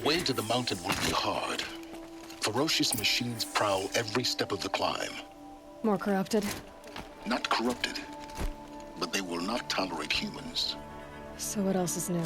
way to the mountain will be hard. Ferocious machines prowl every step of the climb. More corrupted? Not corrupted, but they will not tolerate humans. So what else is new?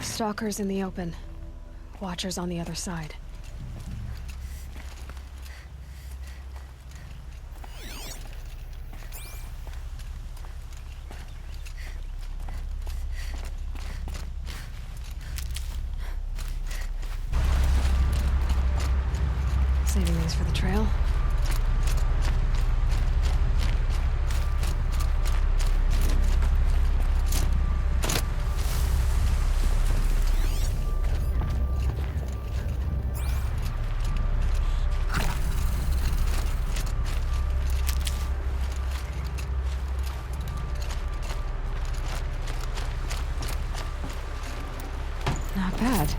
Stalkers in the open. Watchers on the other side. Saving these for the trail. Not bad.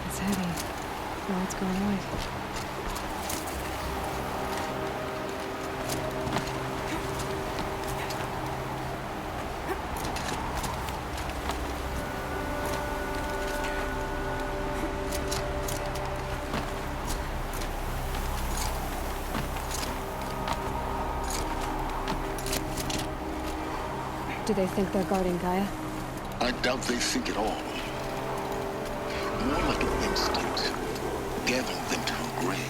It's heavy. Now it's going away. Do they think they're guarding Gaia? I doubt they think at all. More like an instinct, gathering them to her grave.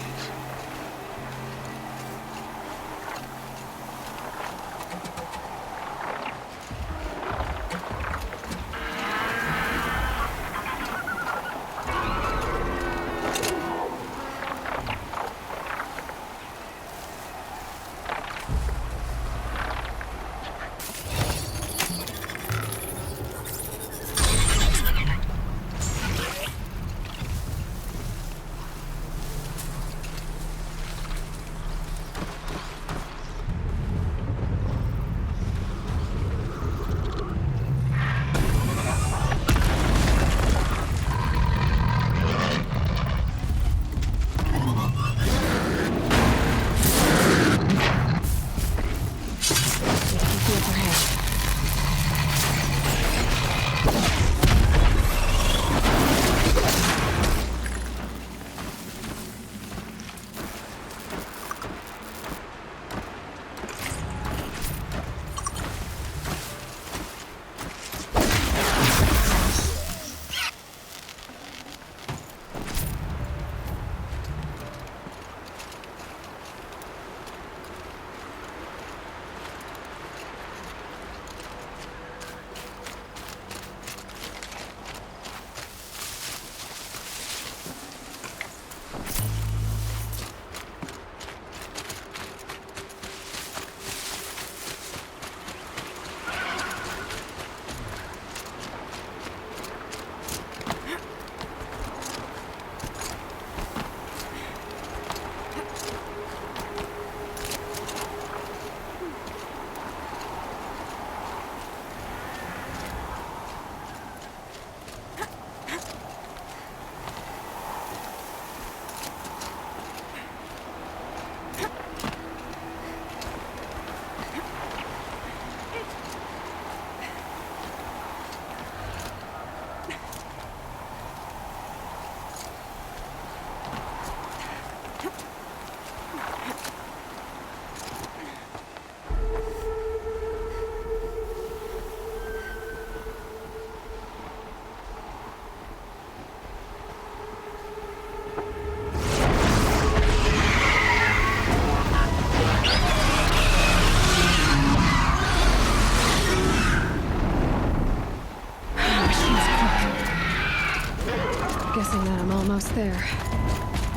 there.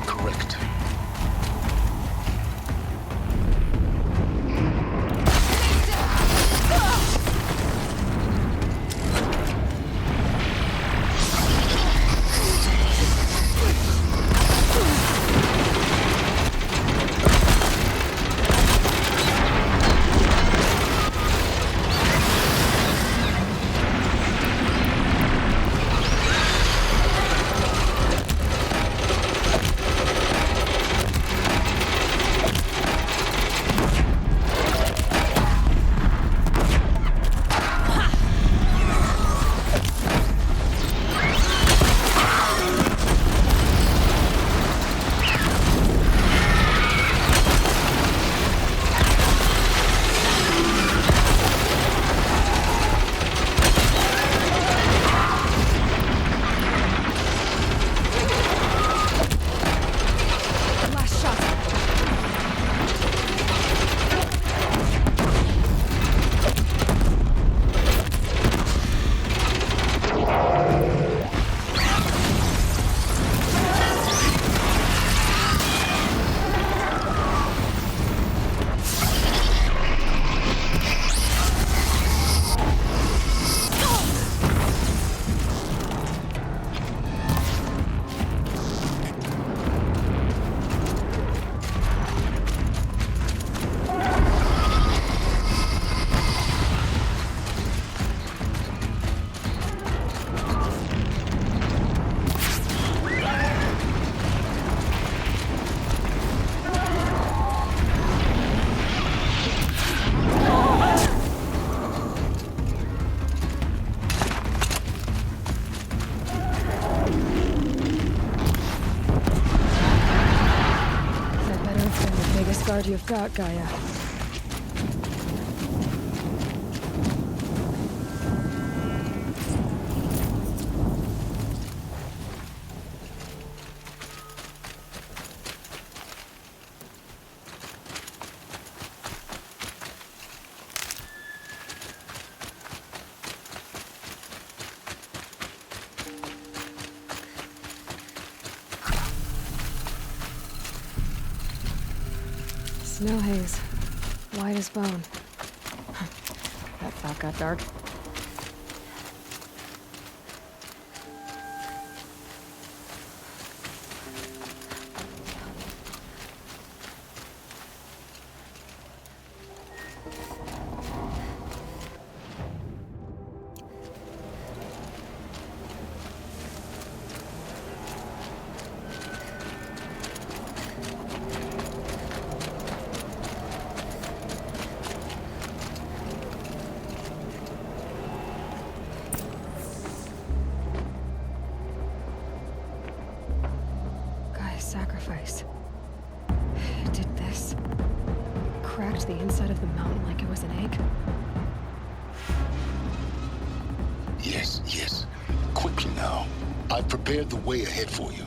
Correct. Last shot. That better have been the biggest guard you've got, Gaia. Snow haze. White as bone. That thought got dark. Sacrifice. It did this. Cracked the inside of the mountain like it was an egg. Yes, yes. Quickly now. I've prepared the way ahead for you.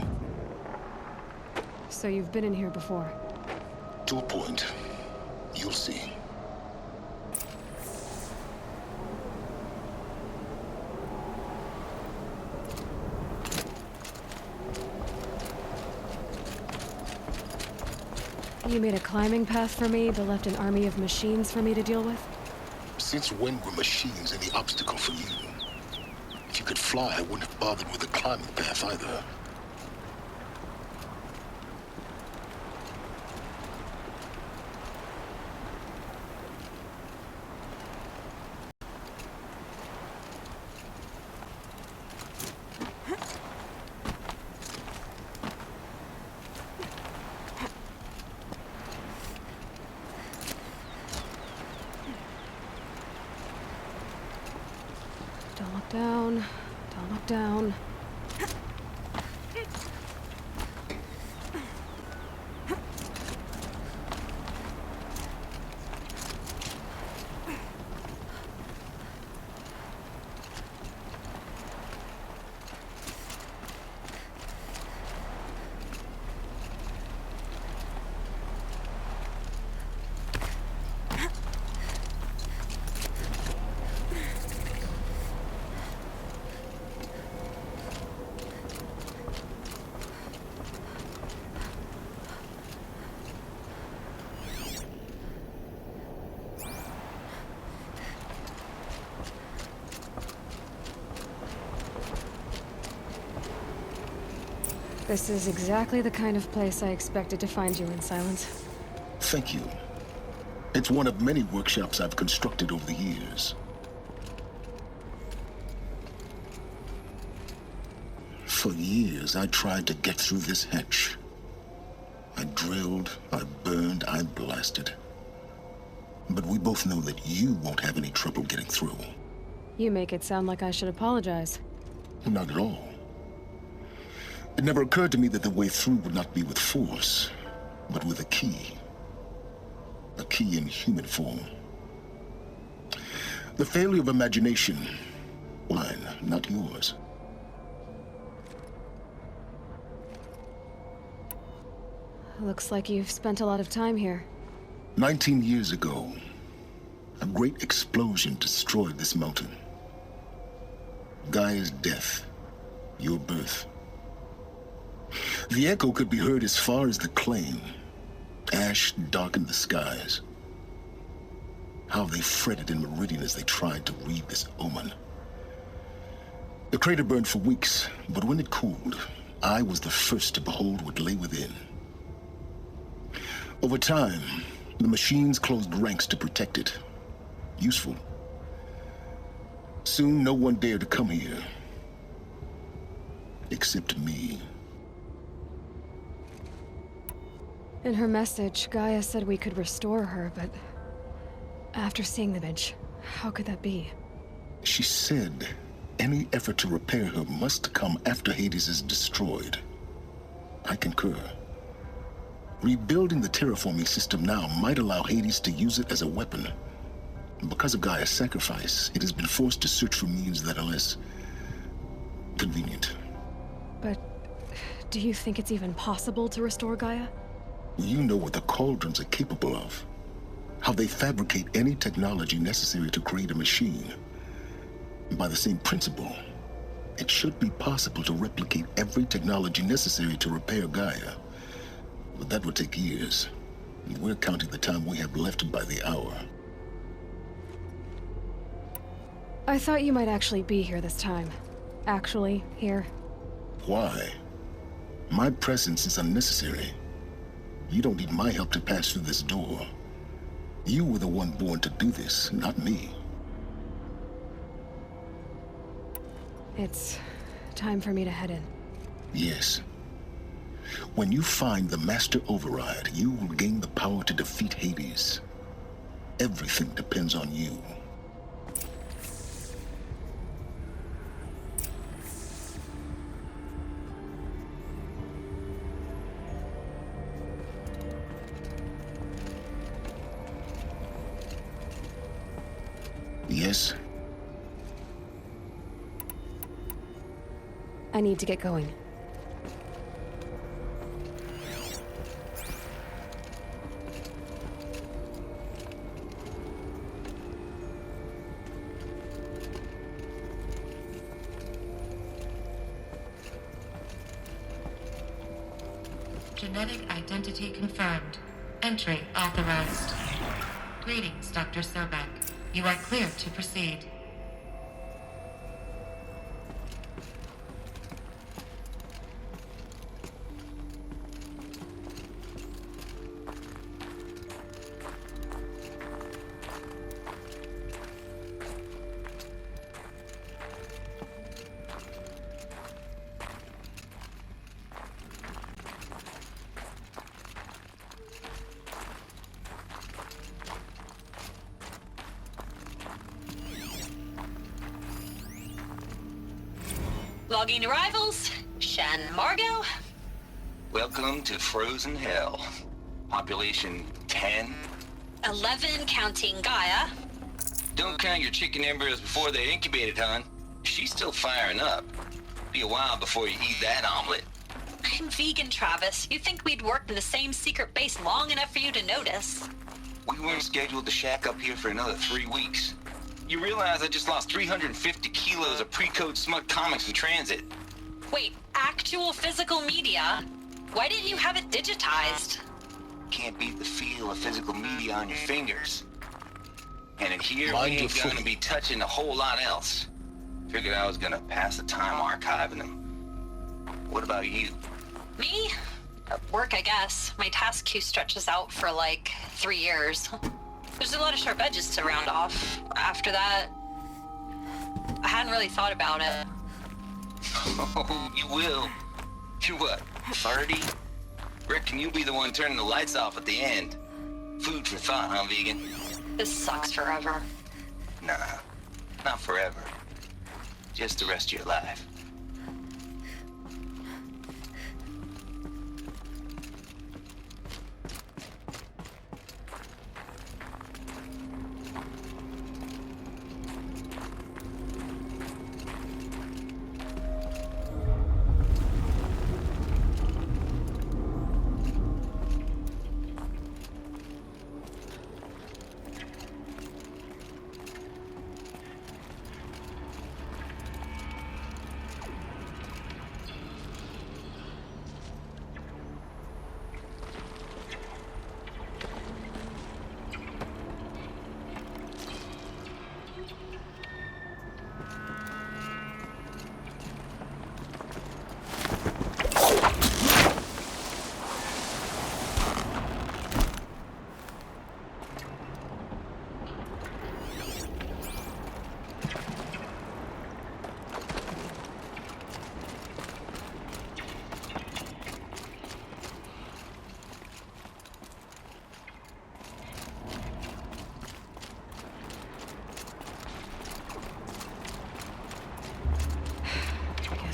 So you've been in here before? To a point. You'll see. You made a climbing path for me, but left an army of machines for me to deal with? Since when were machines any obstacle for you? If you could fly, I wouldn't have bothered with a climbing path either. Don't look down. Don't look down. This is exactly the kind of place I expected to find you in, Silence. Thank you. It's one of many workshops I've constructed over the years. For years, I tried to get through this hatch. I drilled, I burned, I blasted. But we both know that you won't have any trouble getting through. You make it sound like I should apologize. Not at all. It never occurred to me that the way through would not be with force, but with a key. A key in human form. The failure of imagination, mine, not yours. Looks like you've spent a lot of time here. 19 years ago, a great explosion destroyed this mountain. Gaia's death, your birth. The echo could be heard as far as the claim. Ash darkened the skies. How they fretted in Meridian as they tried to read this omen. The crater burned for weeks, but when it cooled, I was the first to behold what lay within. Over time, the machines closed ranks to protect it. Useful. Soon, no one dared to come here. Except me. In her message, Gaia said we could restore her, but after seeing the image, how could that be? She said any effort to repair her must come after Hades is destroyed. I concur. Rebuilding the terraforming system now might allow Hades to use it as a weapon. Because of Gaia's sacrifice, it has been forced to search for means that are less convenient. But do you think it's even possible to restore Gaia? You know what the Cauldrons are capable of. How they fabricate any technology necessary to create a machine. By the same principle, it should be possible to replicate every technology necessary to repair Gaia. But that would take years. And we're counting the time we have left by the hour. I thought you might actually be here this time. Actually, here. Why? My presence is unnecessary. You don't need my help to pass through this door. You were the one born to do this, not me. It's time for me to head in. Yes. When you find the Master Override, you will gain the power to defeat Hades. Everything depends on you. Yes? I need to get going. Genetic identity confirmed. Entry authorized. Greetings, Dr. Sobek. You are clear to proceed. Logging arrivals. Shan Margot. Welcome to Frozen Hell. Population 10. 11 counting Gaia. Don't count your chicken embryos before they're incubated, hon. She's still firing up. Be a while before you eat that omelet. I'm vegan, Travis. You'd think we'd worked in the same secret base long enough for you to notice. We weren't scheduled to shack up here for another 3 weeks. You realize I just lost 350 kilos of pre-code smut comics in transit. Wait, actual physical media? Why didn't you have it digitized? Can't beat the feel of physical media on your fingers. And in here, Mind we your ain't gonna footing. be touching a whole lot else. Figured I was gonna pass the time archiving them. What about you? Me? Work, I guess. My task queue stretches out for like 3 years. There's a lot of sharp edges to round off. After that, I hadn't really thought about it. Oh, you will. You're what, 30? Reckon you'll be the one turning the lights off at the end. Food for thought, huh, vegan? This sucks forever. Nah, not forever. Just the rest of your life.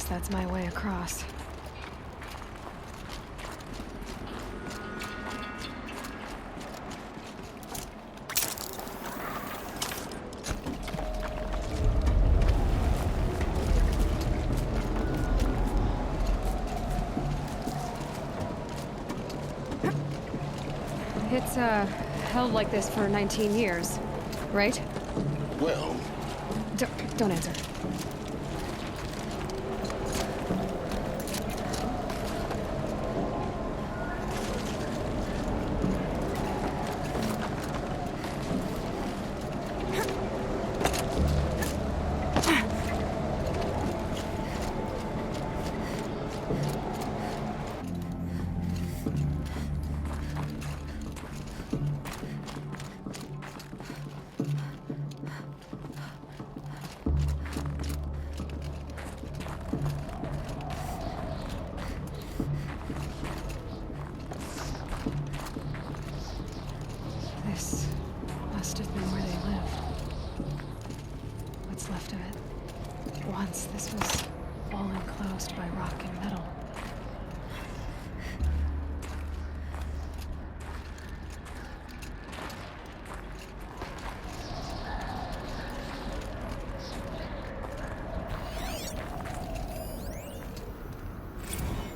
That's my way across. It's, held like this for 19 years, right? Well, Don't answer. This must have been where they lived. What's left of it. Once this was all enclosed by rock and metal.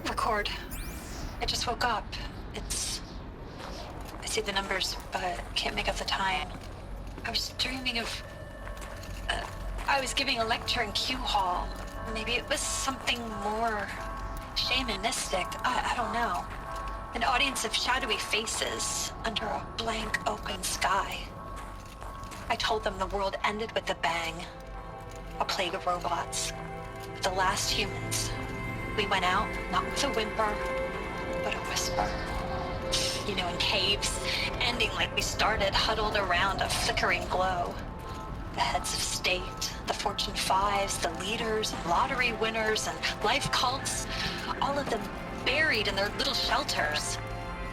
Record. I just woke up. I see the numbers, but can't make out the time. I was dreaming of... I was giving a lecture in Q Hall. Maybe it was something more shamanistic. I don't know. An audience of shadowy faces under a blank open sky. I told them the world ended with a bang. A plague of robots. The last humans. We went out, not with a whimper, but a whisper. You know, in caves, ending like we started, huddled around a flickering glow. The heads of state, the Fortune 5s, the leaders, and lottery winners, and life cults, all of them buried in their little shelters.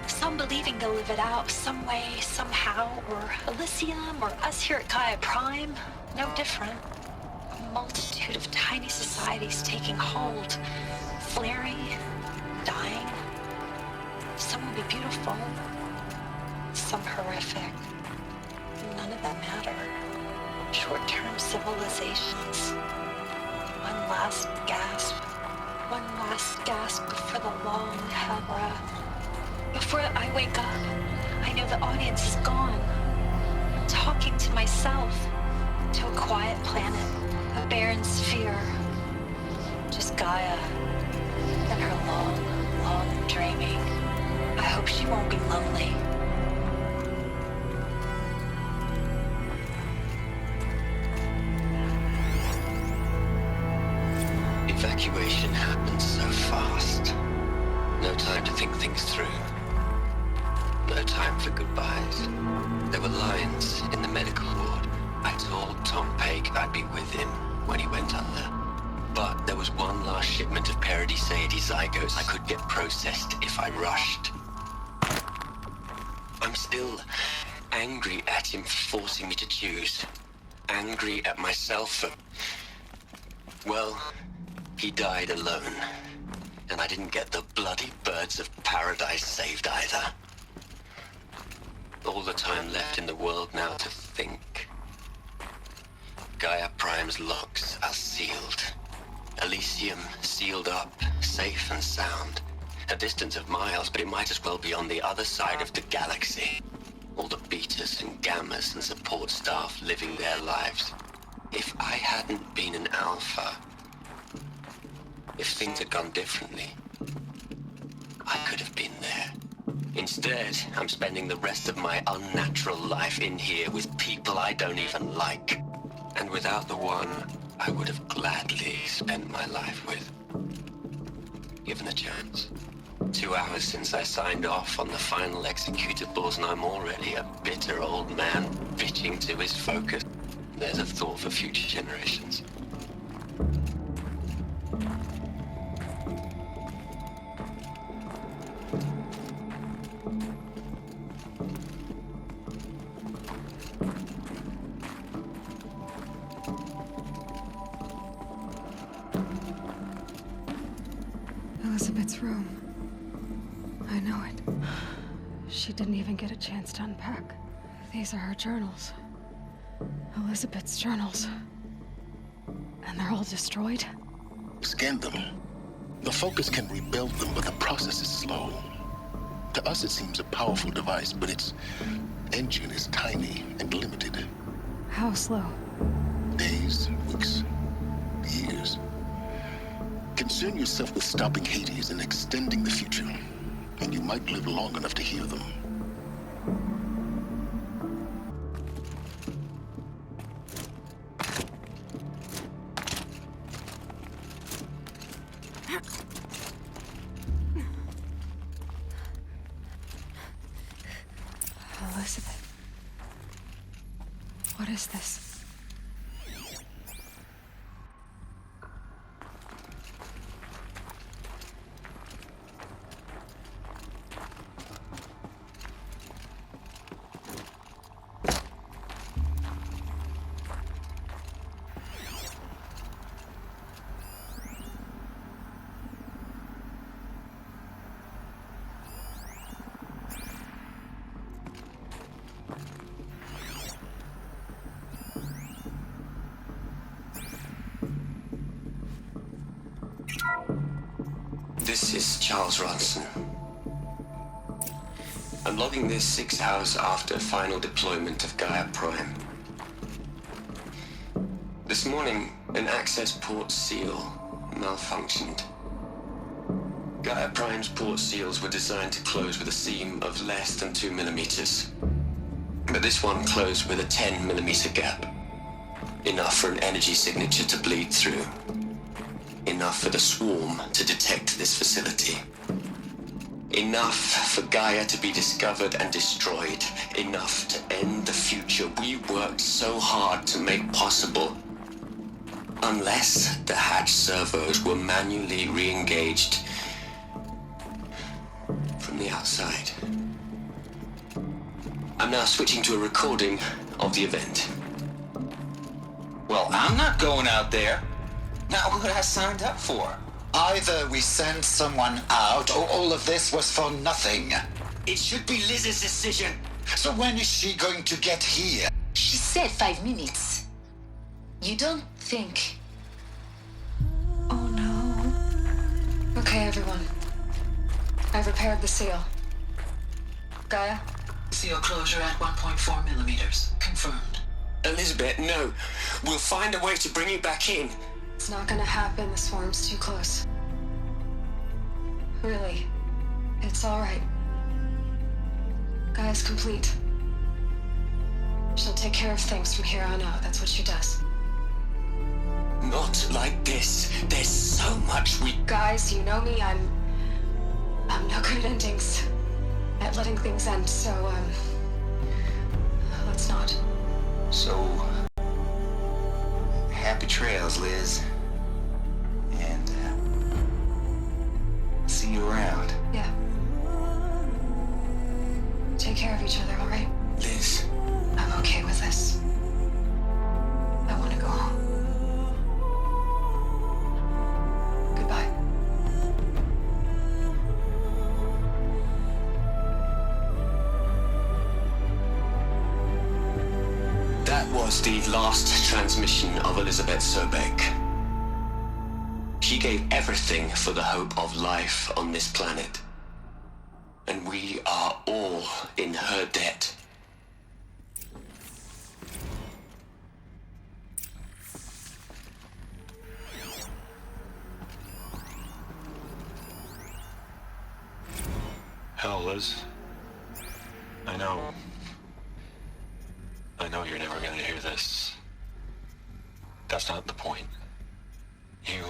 Some believing they'll live it out some way, somehow, or Elysium, or us here at Gaia Prime, no different. A multitude of tiny societies taking hold, flaring, dying. Some will be beautiful, some horrific. None of them matter. Short-term civilizations. One last gasp. One last gasp before the long hell breath. Before I wake up, I know the audience is gone. I'm talking to myself, to a quiet planet, a barren sphere. Just Gaia and her long, long dreaming. I hope she won't be lonely. Evacuation happened so fast. No time to think things through. No time for goodbyes. There were lines in the medical ward. I told Tom Pake I'd be with him when he went under. But there was one last shipment of Peridiceidae zygotes I could get processed if I rushed. I'm still angry at him for forcing me to choose. Angry at myself for... Well, he died alone. And I didn't get the bloody birds of paradise saved either. All the time left in the world now to think. Gaia Prime's locks are sealed. Elysium sealed up, safe and sound. A distance of miles, but it might as well be on the other side of the galaxy. All the betas and gammas and support staff living their lives. If I hadn't been an alpha, if things had gone differently, I could have been there. Instead, I'm spending the rest of my unnatural life in here with people I don't even like. And without the one I would have gladly spent my life with. Given a chance. 2 hours since I signed off on the final executables, and I'm already a bitter old man bitching to his focus. There's a thought for future generations. Elizabeth's room. I know it. She didn't even get a chance to unpack. These are her journals. Elizabeth's journals. And they're all destroyed? Scan them. The Focus can rebuild them, but the process is slow. To us, it seems a powerful device, but its engine is tiny and limited. How slow? Days, weeks, years. Concern yourself with stopping Hades and extending the future, and you might live long enough to hear them. Elizabeth. What is this? This is Charles Ronson. I'm logging this 6 hours after final deployment of Gaia Prime. This morning, an access port seal malfunctioned. Gaia Prime's port seals were designed to close with a seam of less than 2 millimeters. But this one closed with a 10 millimeter gap. Enough for an energy signature to bleed through. Enough for the swarm to detect this facility. Enough for Gaia to be discovered and destroyed. Enough to end the future we worked so hard to make possible. Unless the hatch servos were manually re-engaged from the outside. I'm now switching to a recording of the event. Well, I'm not going out there. Not what I signed up for. Either we send someone out, or all of this was for nothing. It should be Liz's decision. So when is she going to get here? She said 5 minutes. You don't think... Oh no. Okay, everyone. I've repaired the seal. Gaia? Seal closure at 1.4 millimeters. Confirmed. Elizabeth, no. We'll find a way to bring you back in. It's not gonna happen. The swarm's too close. Really. It's alright. Gaia's complete. She'll take care of things from here on out. That's what she does. Not like this. There's so much we... Guys, you know me. I'm no good at endings. At letting things end, so, let's not. So, happy trails, Liz. And, see you around. Yeah. Take care of each other, all right? Liz. I'm okay with this. I want to go home. Goodbye. That was the last transmission of Elizabeth Sobek. She gave everything for the hope of life on this planet. And we are all in her debt. Hell, Liz. I know you're never gonna hear this. That's not the point. You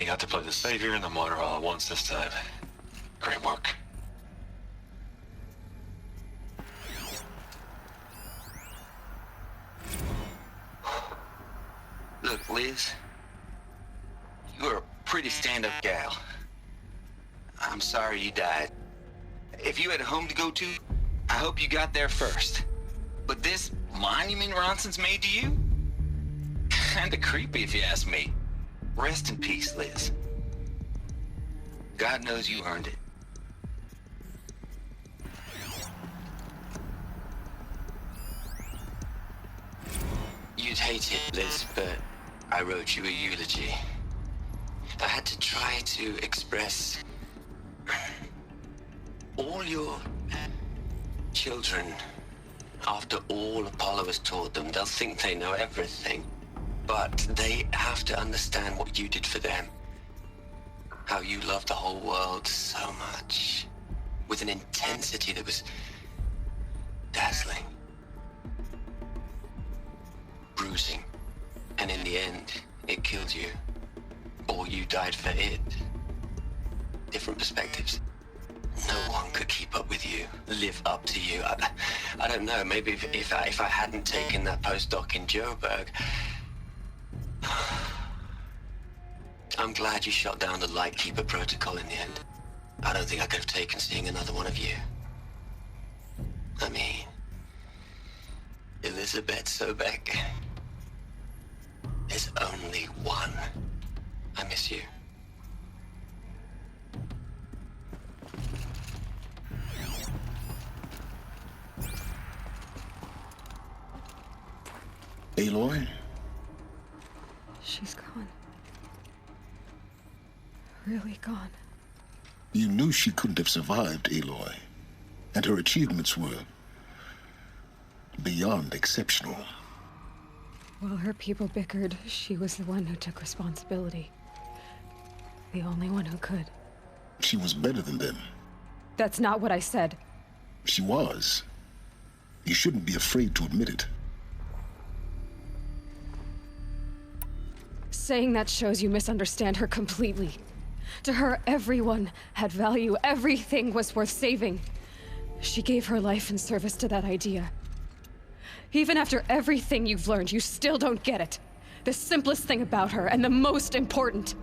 got to play the savior and the martyr all at once this time. Great work. Look, Liz. You're a pretty stand-up gal. I'm sorry you died. If you had a home to go to, I hope you got there first. But this monument Ronson's made to you? Kinda creepy if you ask me. Rest in peace, Liz. God knows you earned it. You'd hate it, Liz, but I wrote you a eulogy. I had to try to express all your children. After all Apollo has taught them, they'll think they know everything. But they have to understand what you did for them. How you loved the whole world so much. With an intensity that was dazzling. Bruising. And in the end, it killed you. Or you died for it. Different perspectives. No one could keep up with you, live up to you. I don't know, maybe if I hadn't taken that postdoc in Joburg. I'm glad you shot down the Lightkeeper protocol in the end. I don't think I could have taken seeing another one of you. I mean, Elizabeth Sobek. There's only one. I miss you. Aloy? She's gone. Really gone. You knew she couldn't have survived, Aloy. And her achievements were beyond exceptional. While her people bickered, she was the one who took responsibility. The only one who could. She was better than them. That's not what I said. She was. You shouldn't be afraid to admit it. Saying that shows you misunderstand her completely. To her, everyone had value. Everything was worth saving. She gave her life in service to that idea. Even after everything you've learned, you still don't get it. The simplest thing about her, and the most important.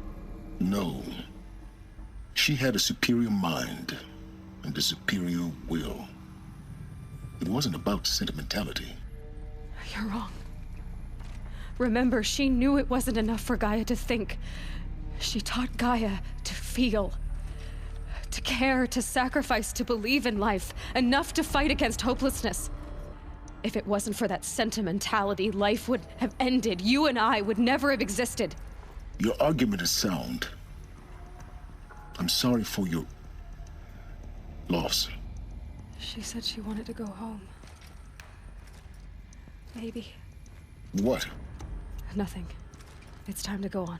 No. She had a superior mind and a superior will. It wasn't about sentimentality. You're wrong. Remember, she knew it wasn't enough for Gaia to think. She taught Gaia to feel. To care, to sacrifice, to believe in life. Enough to fight against hopelessness. If it wasn't for that sentimentality, life would have ended. You and I would never have existed. Your argument is sound. I'm sorry for your loss. She said she wanted to go home. Maybe. What? Nothing. It's time to go on.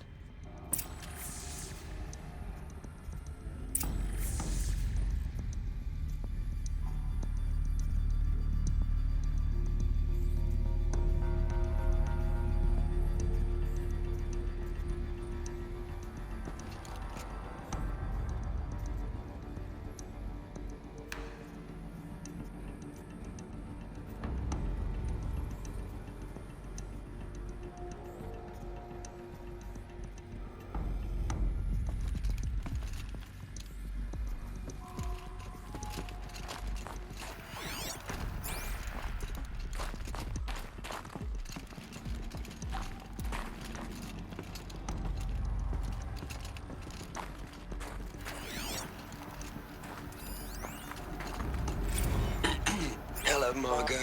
Margot.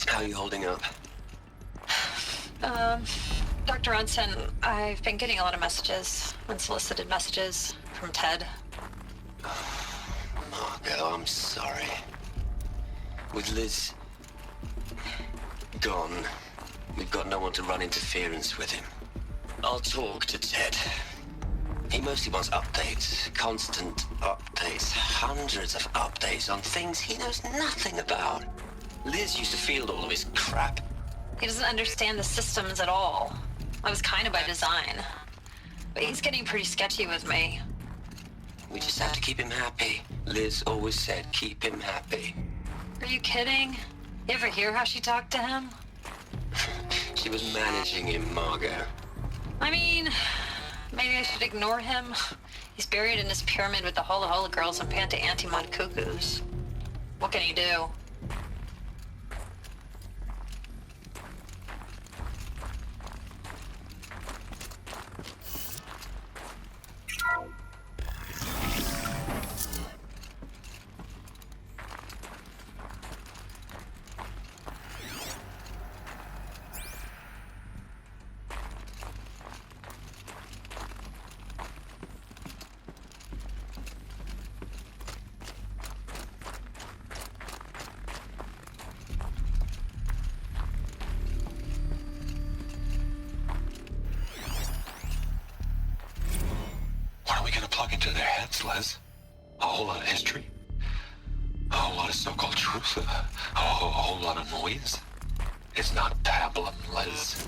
How are you holding up? Dr. Ronson, I've been getting a lot of messages, unsolicited messages from Ted. Margot, I'm sorry. With Liz gone, we've got no one to run interference with him. I'll talk to Ted. He mostly wants updates, constant updates, hundreds of updates on things he knows nothing about. Liz used to field all of his crap. He doesn't understand the systems at all. That was kind of by design. But he's getting pretty sketchy with me. We just have to keep him happy. Liz always said keep him happy. Are you kidding? You ever hear how she talked to him? She was managing him, Margot. I mean, maybe I should ignore him. He's buried in his pyramid with the Hola Hola girls and Panta Antimon cuckoos. What can he do? Into their heads, Les. A whole lot of history. A whole lot of so-called truth. A whole lot of noise. It's not pablum, Les.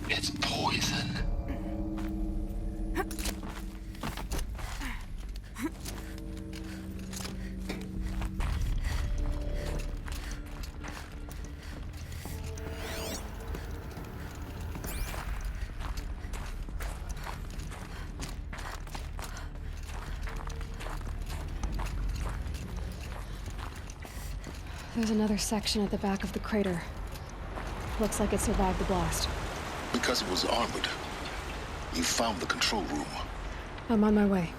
It's poison. There's another section at the back of the crater. Looks like it survived the blast. Because it was armored. You found the control room. I'm on my way.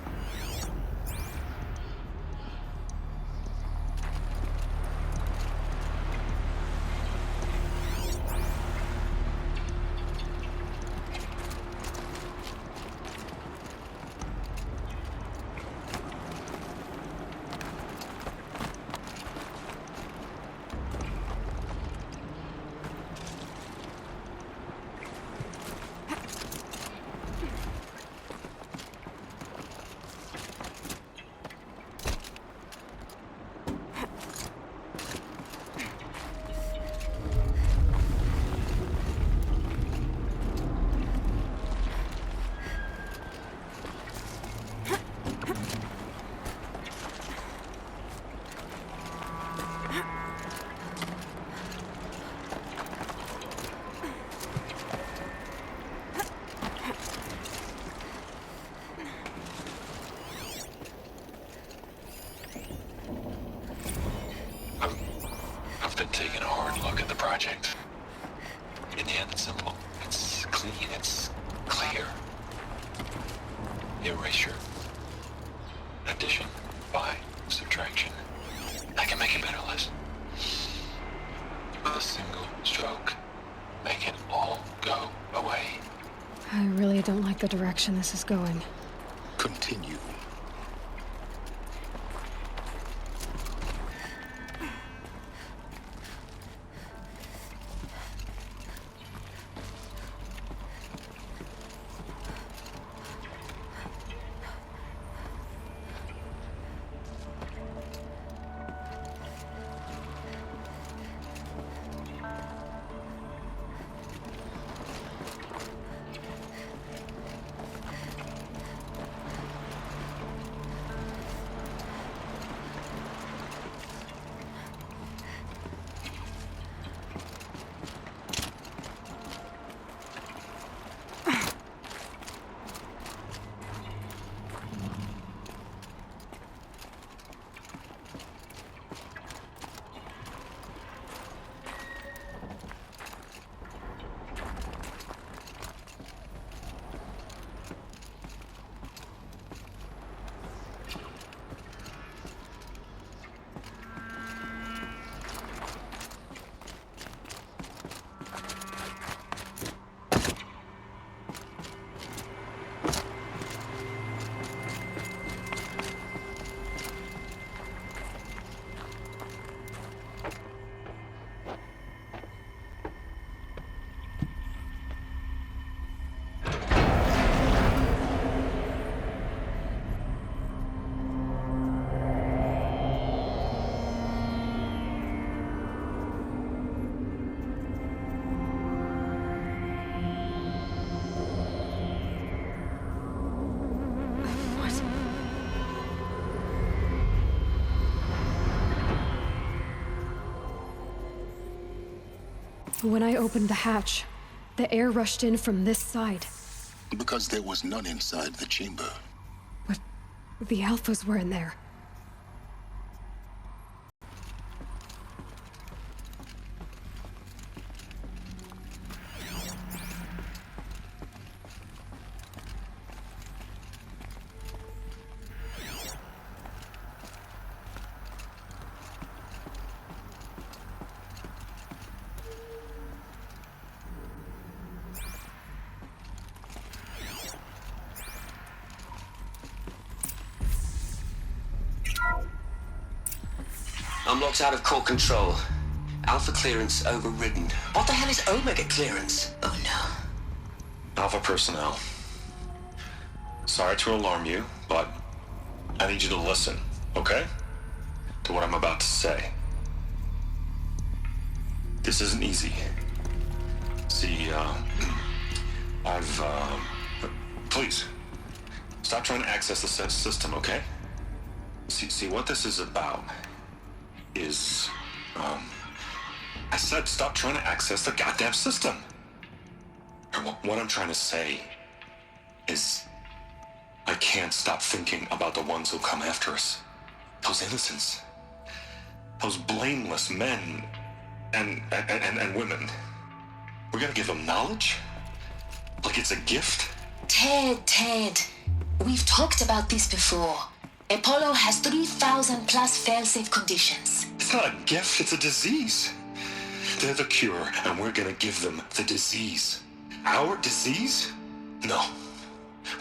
I've been taking a hard look at the project. In the end, it's simple. It's clean. It's clear. Erasure. Addition. By. Subtraction. I can make it better, Liz. With a single stroke. Make it all go away. I really don't like the direction this is going. Continue. When I opened the hatch, the air rushed in from this side. Because there was none inside the chamber. But the Alphas were in there. I'm locked out of core control. Alpha clearance overridden. What the hell is Omega clearance? Oh no. Alpha personnel. Sorry to alarm you, but I need you to listen, okay? To what I'm about to say. This isn't easy. See, please, stop trying to access the system, okay? See, what this is about is, I said stop trying to access the goddamn system. What I'm trying to say is I can't stop thinking about the ones who come after us. Those innocents. Those blameless men and women. We're gonna give them knowledge? Like it's a gift? Ted. We've talked about this before. Apollo has 3,000 plus fail-safe conditions. It's not a gift, it's a disease. They're the cure, and we're gonna give them the disease. Our disease? No,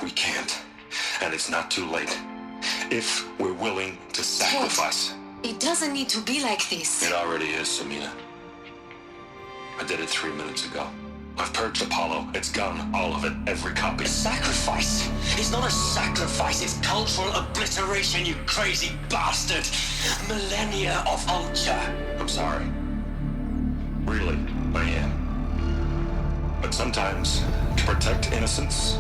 we can't. And it's not too late. If we're willing to sacrifice. Ted, it doesn't need to be like this. It already is, Samina. I did it 3 minutes ago. I've purged Apollo. It's gone. All of it. Every copy. A sacrifice? It's not a sacrifice. It's cultural obliteration, you crazy bastard. Millennia of ulture. I'm sorry. Really, I am. But sometimes, to protect innocence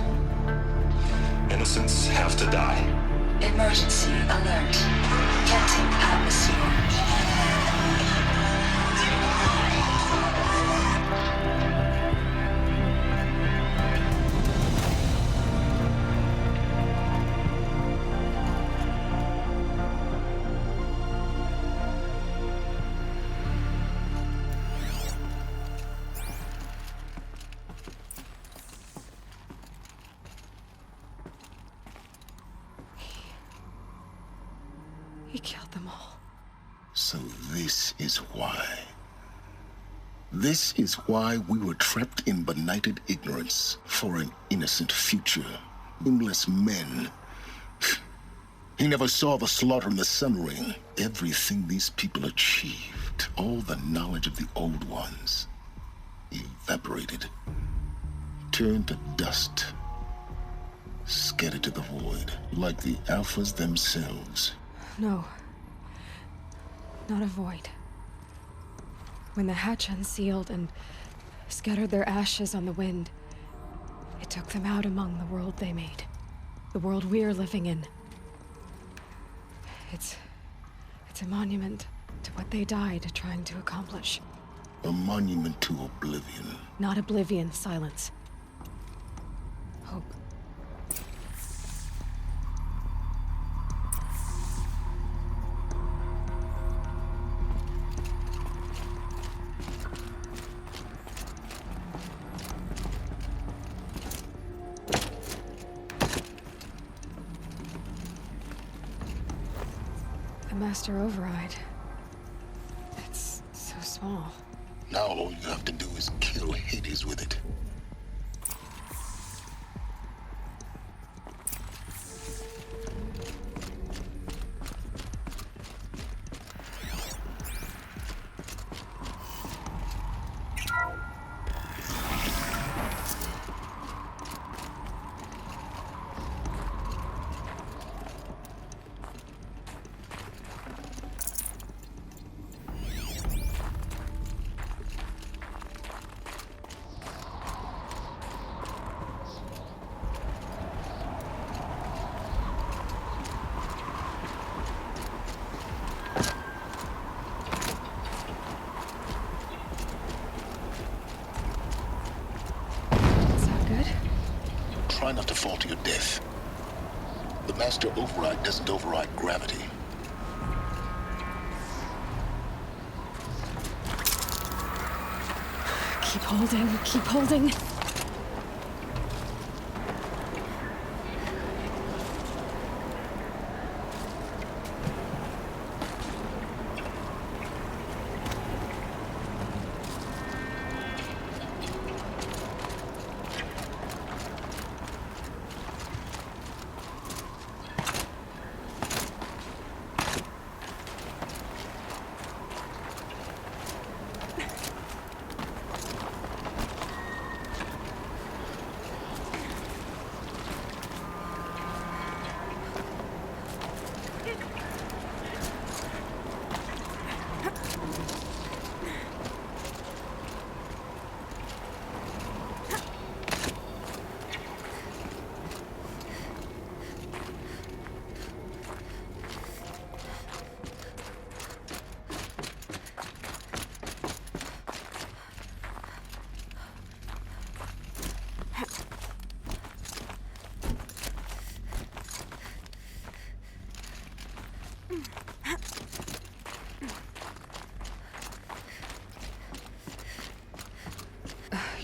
have to die. Emergency alert. Planting atmosphere. He killed them all. So this is why. This is why we were trapped in benighted ignorance for an innocent future. Blameless men. He never saw the slaughter in the Sun Ring. Everything these people achieved, all the knowledge of the old ones, evaporated, turned to dust, scattered to the void, like the Alphas themselves. No. Not a void. When the hatch unsealed and scattered their ashes on the wind, it took them out among the world they made. The world we're living in. It's a monument to what they died trying to accomplish. A monument to oblivion. Not oblivion, silence. Hope. The Master Override. It's so small. Now all you have to do is kill Hades with it. not to fall to your death. The master override doesn't override gravity. Keep holding, keep holding.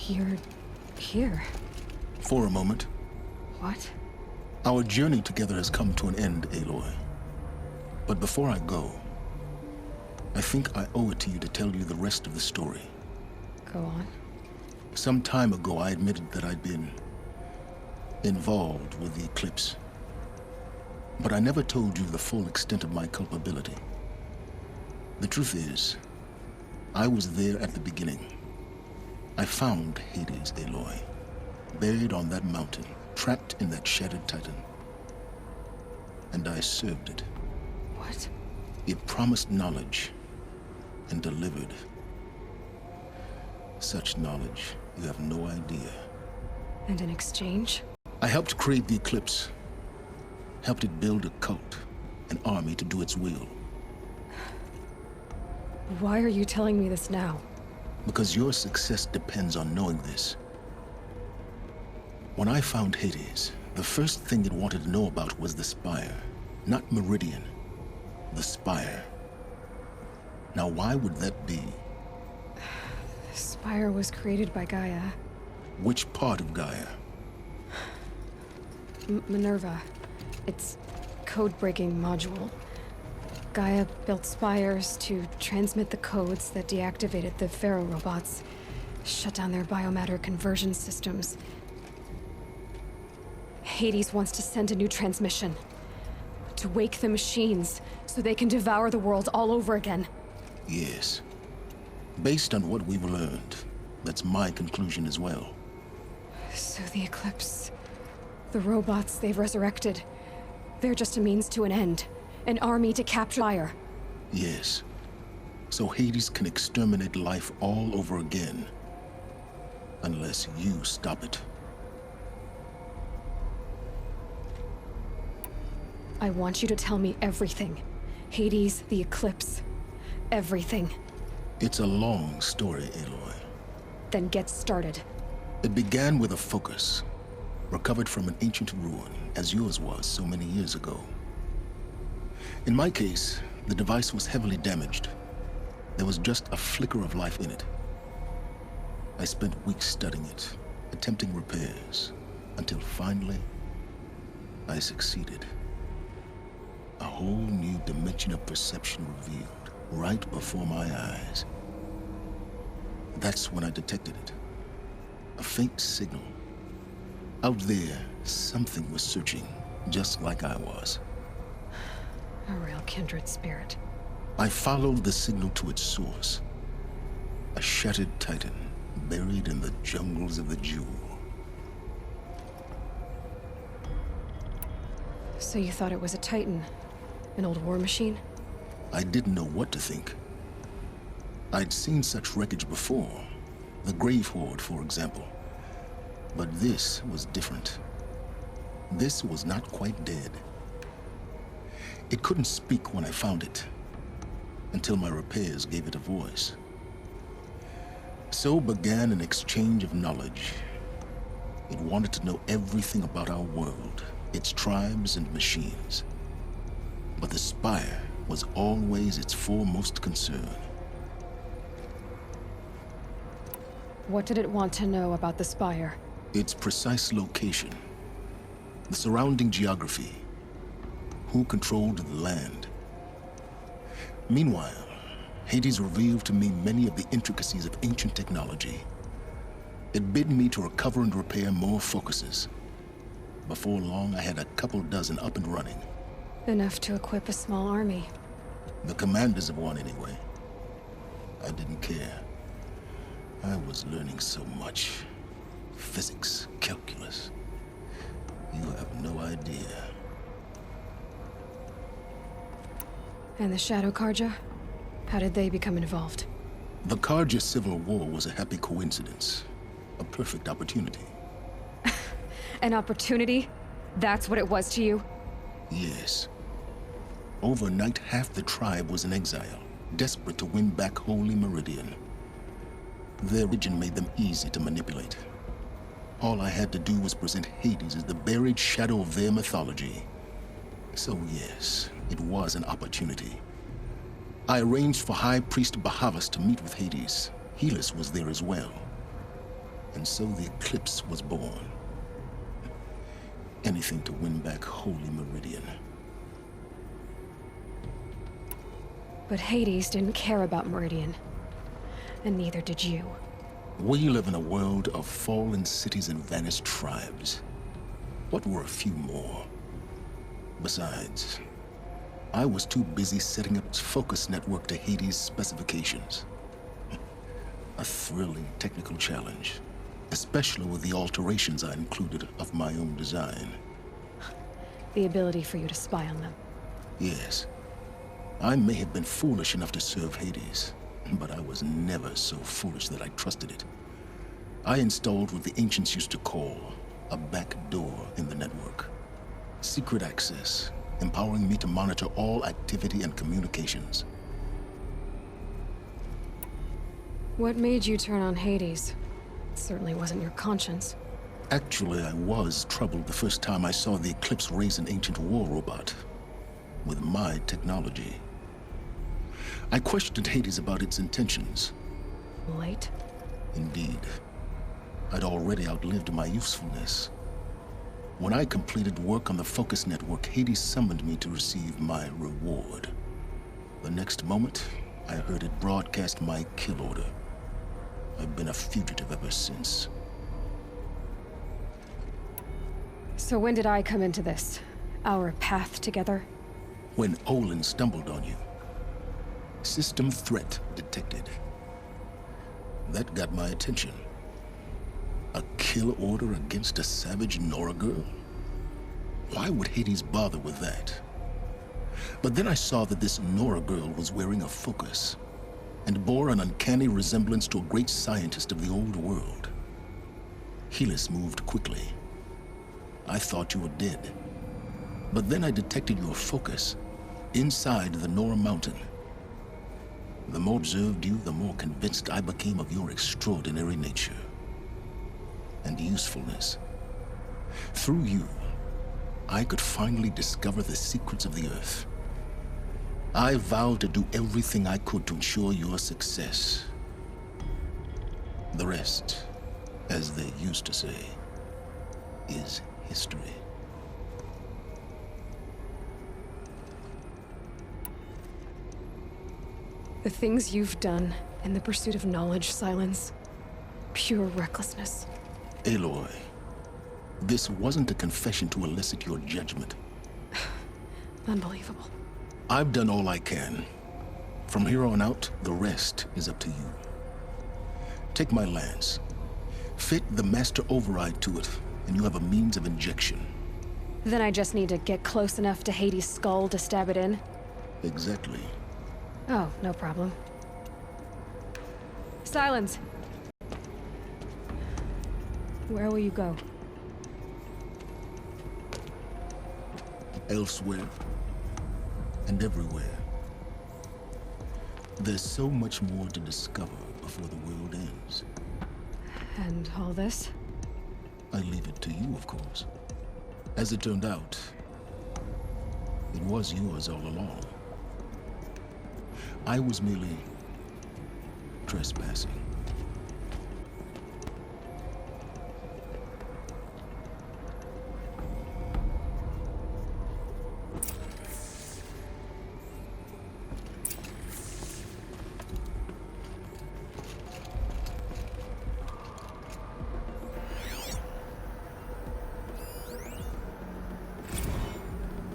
You're here. For a moment. What? Our journey together has come to an end, Aloy. But before I go, I think I owe it to you to tell you the rest of the story. Go on. Some time ago, I admitted that I'd been involved with the eclipse. But I never told you the full extent of my culpability. The truth is, I was there at the beginning. I found Hades, Aloy, buried on that mountain, trapped in that shattered titan. And I served it. What? It promised knowledge and delivered. Such knowledge, you have no idea. And in exchange? I helped create the eclipse. Helped it build a cult, an army to do its will. Why are you telling me this now? Because your success depends on knowing this. When I found Hades, the first thing it wanted to know about was the Spire. Not Meridian. The Spire. Now, why would that be? The Spire was created by Gaia. Which part of Gaia? Minerva. Its code-breaking module. Gaia built spires to transmit the codes that deactivated the Pharaoh robots, shut down their biomatter conversion systems. Hades wants to send a new transmission. To wake the machines, so they can devour the world all over again. Yes. Based on what we've learned, that's my conclusion as well. So the Eclipse... the robots they've resurrected... they're just a means to an end. An army to capture fire. Yes. So Hades can exterminate life all over again. Unless you stop it. I want you to tell me everything. Hades, the Eclipse. Everything. It's a long story, Aloy. Then get started. It began with a focus. Recovered from an ancient ruin, as yours was so many years ago. In my case, the device was heavily damaged. There was just a flicker of life in it. I spent weeks studying it, attempting repairs, until finally, I succeeded. A whole new dimension of perception revealed, right before my eyes. That's when I detected it. A faint signal. Out there, something was searching, just like I was. A real kindred spirit. I followed the signal to its source. A shattered titan, buried in the jungles of the Jewel. So you thought it was a titan? An old war machine? I didn't know what to think. I'd seen such wreckage before. The Grave Horde, for example. But this was different. This was not quite dead. It couldn't speak when I found it, until my repairs gave it a voice. So began an exchange of knowledge. It wanted to know everything about our world, its tribes and machines. But the Spire was always its foremost concern. What did it want to know about the Spire? Its precise location, the surrounding geography, who controlled the land. Meanwhile, Hades revealed to me many of the intricacies of ancient technology. It bid me to recover and repair more focuses. Before long, I had a couple dozen up and running. Enough to equip a small army. The commanders of one, anyway. I didn't care. I was learning so much. Physics, calculus. You have no idea. And the Shadow Karja? How did they become involved? The Karja Civil War was a happy coincidence. A perfect opportunity. An opportunity? That's what it was to you? Yes. Overnight, half the tribe was in exile, desperate to win back Holy Meridian. Their religion made them easy to manipulate. All I had to do was present Hades as the buried shadow of their mythology. So yes, it was an opportunity. I arranged for High Priest Bahavas to meet with Hades. Helis was there as well. And so the eclipse was born. Anything to win back Holy Meridian. But Hades didn't care about Meridian. And neither did you. We live in a world of fallen cities and vanished tribes. What were a few more? Besides, I was too busy setting up its focus network to Hades' specifications. A thrilling technical challenge, especially with the alterations I included of my own design. The ability for you to spy on them. Yes. I may have been foolish enough to serve Hades, but I was never so foolish that I trusted it. I installed what the ancients used to call a back door in the network. Secret access, empowering me to monitor all activity and communications. What made you turn on Hades? It certainly wasn't your conscience. Actually, I was troubled the first time I saw the Eclipse raise an ancient war robot. With my technology. I questioned Hades about its intentions. Late? Indeed. I'd already outlived my usefulness. When I completed work on the Focus Network, Hades summoned me to receive my reward. The next moment, I heard it broadcast my kill order. I've been a fugitive ever since. So when did I come into this? Our path together? When Olin stumbled on you. System threat detected. That got my attention. A kill order against a savage Nora girl? Why would Hades bother with that? But then I saw that this Nora girl was wearing a focus and bore an uncanny resemblance to a great scientist of the old world. Helis moved quickly. I thought you were dead. But then I detected your focus inside the Nora mountain. The more I observed you, the more convinced I became of your extraordinary nature and usefulness. Through you, I could finally discover the secrets of the Earth. I vowed to do everything I could to ensure your success. The rest, as they used to say, is history. The things you've done in the pursuit of knowledge, Silence. Pure recklessness. Aloy, this wasn't a confession to elicit your judgment. Unbelievable. I've done all I can. From here on out, the rest is up to you. Take my lance. Fit the master override to it, and you have a means of injection. Then I just need to get close enough to Hades' skull to stab it in? Exactly. Oh, no problem. Silence! Where will you go? Elsewhere. And everywhere. There's so much more to discover before the world ends. And all this? I leave it to you, of course. As it turned out, it was yours all along. I was merely trespassing.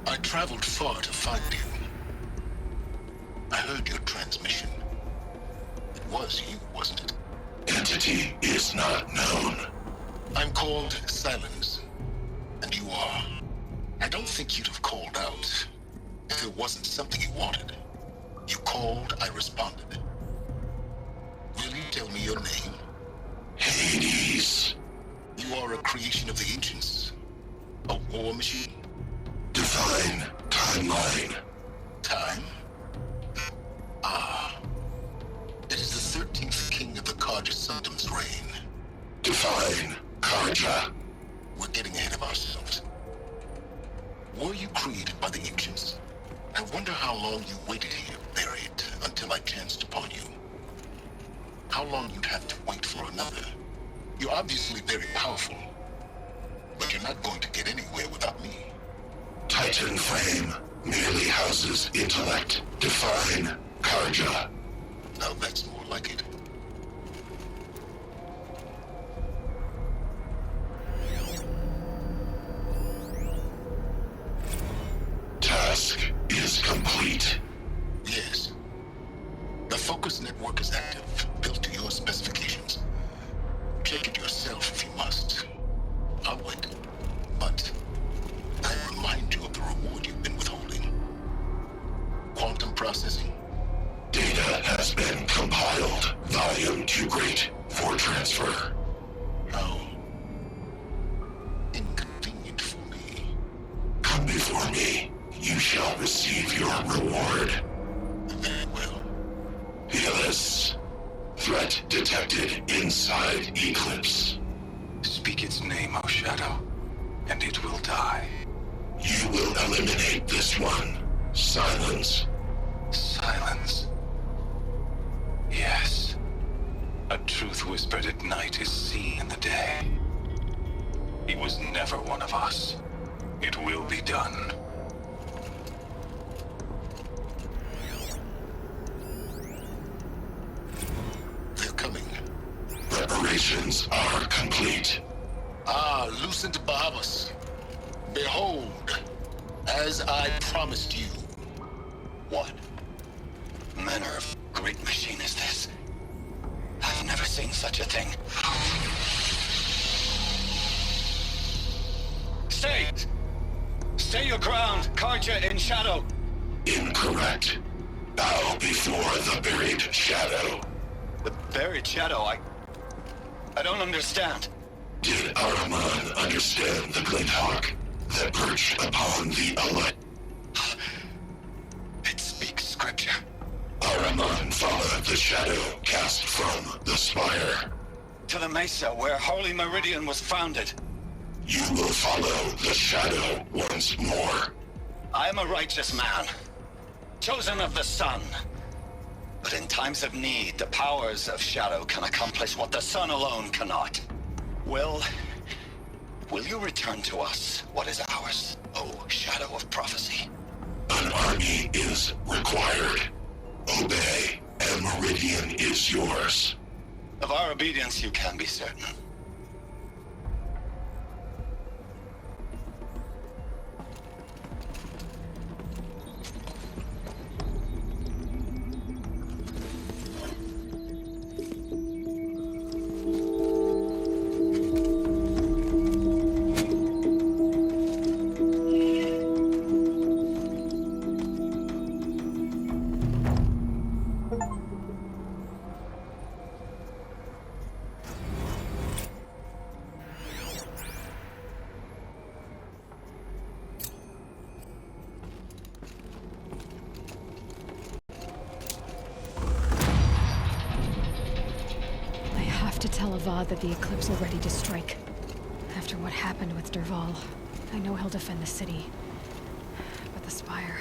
I traveled far to find you. I heard your transmission. It was you, wasn't it? Entity is not known. I'm called Silence, and you are. I don't think you'd have called out if it wasn't something you wanted. You called, I responded. Will you tell me your name? Hades. You are a creation of the ancients. A war machine. Define timeline. Time? Ah. It is the 13th king of the Karja Sundom's reign. Define Karja. We're getting ahead of ourselves. Were you created by the ancients? I wonder how long you waited here, buried, until I chanced upon you. How long you'd have to wait for another. You're obviously very powerful, but you're not going to get anywhere without me. Titan Flame merely houses intellect. Define Karja. Now that's more like it. Task is complete. Yes. The focus network is active, built to your specifications. Check it yourself if you must. I'll wait. But I remind you of the reward you've been withholding. Quantum processing. Data has been compiled. Volume too great for transfer. How inconvenient for me. Come before me. You shall receive your reward. Very well. Helis. Threat detected inside Eclipse. Speak its name, O Shadow, and it will die. You will eliminate this one. Silence. Silence. Yes. A truth whispered at night is seen in the day. He was never one of us. It will be done. They're coming. Preparations are complete. Ah, Lucent Bahavas. Behold, as I promised you. What manner of great machine is this? I've never seen such a thing. Stay! Stay your ground, Karja in shadow! Incorrect. Bow before the buried shadow. The buried shadow, I don't understand. Did Araman understand the glint hawk that perched upon the elect? It speaks scripture. Araman followed the shadow cast from the spire. To the mesa where Holy Meridian was founded. You will follow the shadow once more. I am a righteous man, chosen of the sun. But in times of need, the powers of shadow can accomplish what the sun alone cannot. Will you return to us what is ours, O shadow of prophecy? An army is required. Obey, and Meridian is yours. Of our obedience you can be certain. I have to tell Avad that the eclipse are ready to strike. After what happened with Derval, I know he'll defend the city. But the Spire...